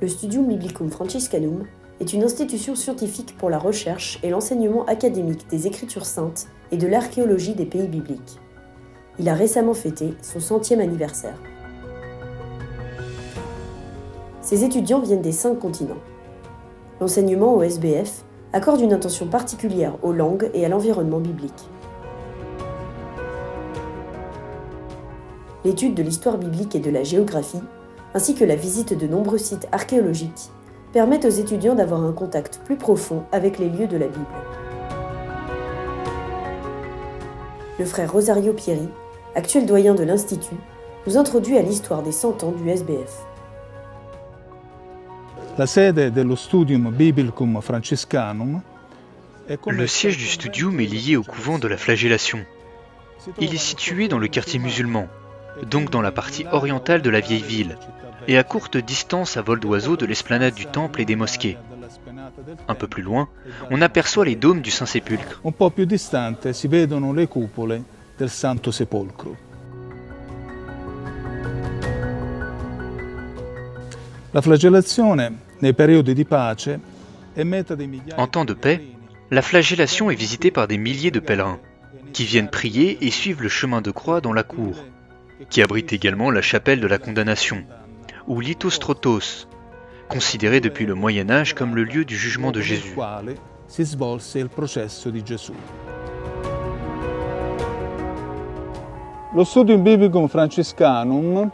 Le Studium Biblicum Franciscanum est une institution scientifique pour la recherche et l'enseignement académique des Écritures saintes et de l'archéologie des pays bibliques. Il a récemment fêté son 100e anniversaire. Ses étudiants viennent des 5 continents. L'enseignement au SBF accorde une attention particulière aux langues et à l'environnement biblique. L'étude de l'histoire biblique et de la géographie, ainsi que la visite de nombreux sites archéologiques, permettent aux étudiants d'avoir un contact plus profond avec les lieux de la Bible. Le frère Rosario Pieri, actuel doyen de l'Institut, nous introduit à l'histoire des 100 ans du SBF. Le siège du Studium est lié au couvent de la Flagellation. Il est situé dans le quartier musulman, donc dans la partie orientale de la vieille ville, et à courte distance à vol d'oiseau de l'esplanade du temple et des mosquées. Un peu plus loin, on aperçoit les dômes du Saint-Sépulcre. Un po' più distante si vedono le cupole del Santo Sepolcro. La flagellazione nei periodi di pace è meta dei migliaia. En temps de paix, la flagellation est visitée par des milliers de pèlerins qui viennent prier et suivent le chemin de croix dans la cour, qui abrite également la chapelle de la condamnation, ou l'Ithostrotos, considéré depuis le Moyen-Âge comme le lieu du jugement de Jésus. Si svolse il processo di Gesù. Lo Studium Biblicum Franciscanum.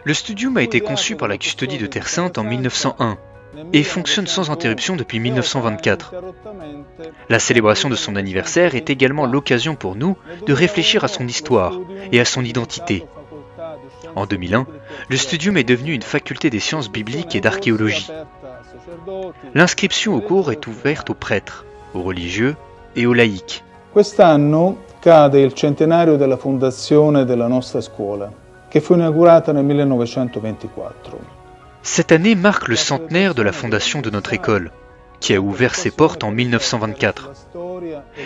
Le Studium a été conçu par la Custodie de Terre Sainte en 1901 et fonctionne sans interruption depuis 1924. La célébration de son anniversaire est également l'occasion pour nous de réfléchir à son histoire et à son identité. En 2001, le Studium est devenu une faculté des sciences bibliques et d'archéologie. L'inscription au cours est ouverte aux prêtres, aux religieux et aux laïcs. Quest'anno cade il centenario della fondazione della nostra scuola, che fu inaugurata nel 1924. Cette année marque le centenaire de la fondation de notre école, qui a ouvert ses portes en 1924.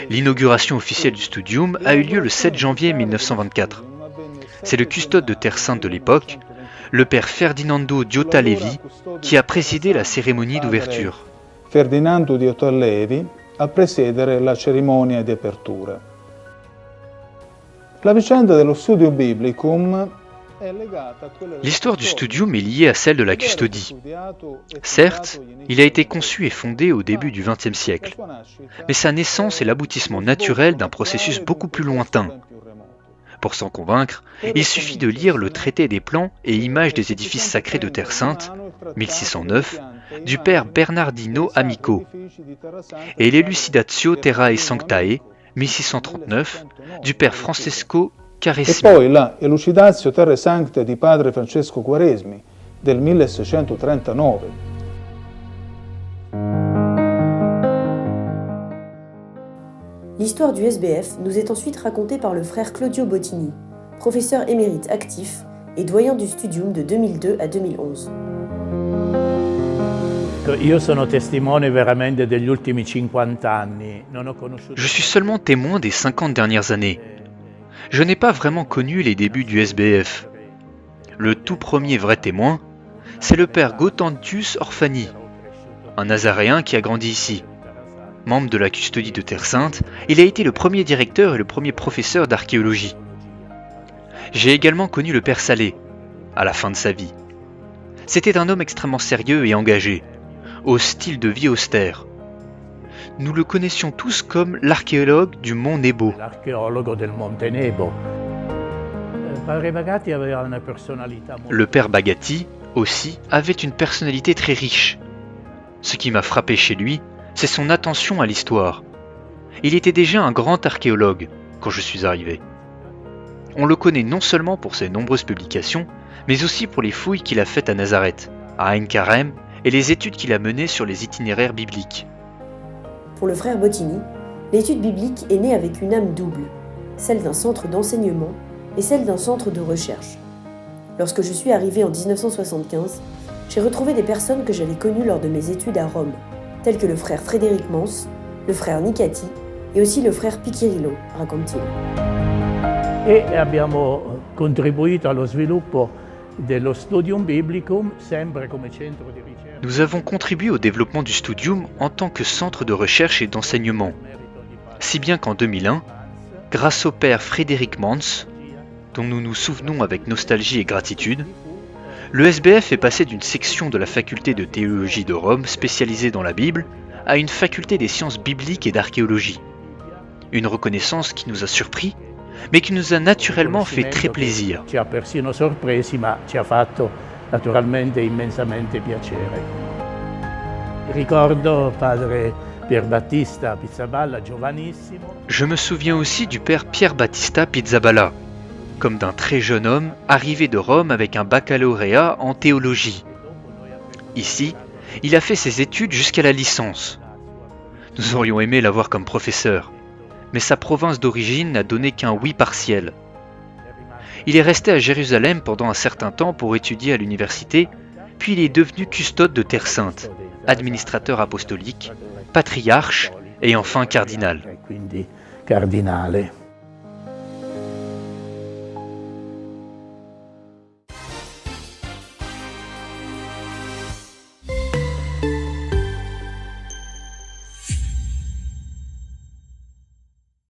L'inauguration officielle du Studium a eu lieu le 7 janvier 1924. C'est le custode de Terre Sainte de l'époque, le père Ferdinando Diotta Levi, qui a présidé la cérémonie d'ouverture. Ferdinando Diotta Levi a presiedere la cerimonia di apertura. La vicenda dello Studium Biblicum. L'histoire du Studium est liée à celle de la custodie. Certes, il a été conçu et fondé au début du XXe siècle, mais sa naissance est l'aboutissement naturel d'un processus beaucoup plus lointain. Pour s'en convaincre, il suffit de lire le traité des plans et images des édifices sacrés de Terre Sainte, 1609, du père Bernardino Amico, et l'Elucidatio Terrae Sanctae, 1639, du père Francesco Quaresmi. E poi la Elucidatio Terrae Sanctae di padre Francesco Quaresmi del 1639. L'histoire du SBF nous est ensuite racontée par le frère Claudio Bottini, professeur émérite actif et doyen du Studium de 2002 à 2011. Je suis seulement témoin des 50 dernières années. Je n'ai pas vraiment connu les débuts du SBF. Le tout premier vrai témoin, c'est le père Gautantius Orfani, un nazaréen qui a grandi ici. Membre de la Custodie de Terre Sainte, il a été le premier directeur et le premier professeur d'archéologie. J'ai également connu le père Salé, à la fin de sa vie. C'était un homme extrêmement sérieux et engagé, au style de vie austère. Nous le connaissions tous comme l'archéologue du mont Nebo. Le père Bagatti, aussi, avait une personnalité très riche. Ce qui m'a frappé chez lui, c'est son attention à l'histoire. Il était déjà un grand archéologue quand je suis arrivé. On le connaît non seulement pour ses nombreuses publications, mais aussi pour les fouilles qu'il a faites à Nazareth, à Ein Karem, et les études qu'il a menées sur les itinéraires bibliques. Pour le frère Bottini, l'étude biblique est née avec une âme double, celle d'un centre d'enseignement et celle d'un centre de recherche. Lorsque je suis arrivé en 1975, j'ai retrouvé des personnes que j'avais connues lors de mes études à Rome, tels que le frère Frédéric Mans, le frère Nicati et aussi le frère Piccirillo, raconte-t-il. E abbiamo contribuito allo sviluppo dello studium biblicum sempre come centro di ricerca. Nous avons contribué au développement du Studium en tant que centre de recherche et d'enseignement, si bien qu'en 2001, grâce au père Frédéric Mans, dont nous nous souvenons avec nostalgie et gratitude, le SBF est passé d'une section de la faculté de théologie de Rome spécialisée dans la Bible à une faculté des sciences bibliques et d'archéologie. Une reconnaissance qui nous a surpris, mais qui nous a naturellement fait très plaisir. Ci ha persino sorpresi, ma ci ha fatto naturalmente immensamente piacere. Ricordo padre Pierbattista Pizzaballa, giovanissimo. Je me souviens aussi du père Pierre Battista Pizzaballa, comme d'un très jeune homme arrivé de Rome avec un baccalauréat en théologie. Ici, il a fait ses études jusqu'à la licence. Nous aurions aimé l'avoir comme professeur, mais sa province d'origine n'a donné qu'un oui partiel. Il est resté à Jérusalem pendant un certain temps pour étudier à l'université, puis il est devenu custode de Terre Sainte, administrateur apostolique, patriarche et enfin cardinal. Quindi cardinale.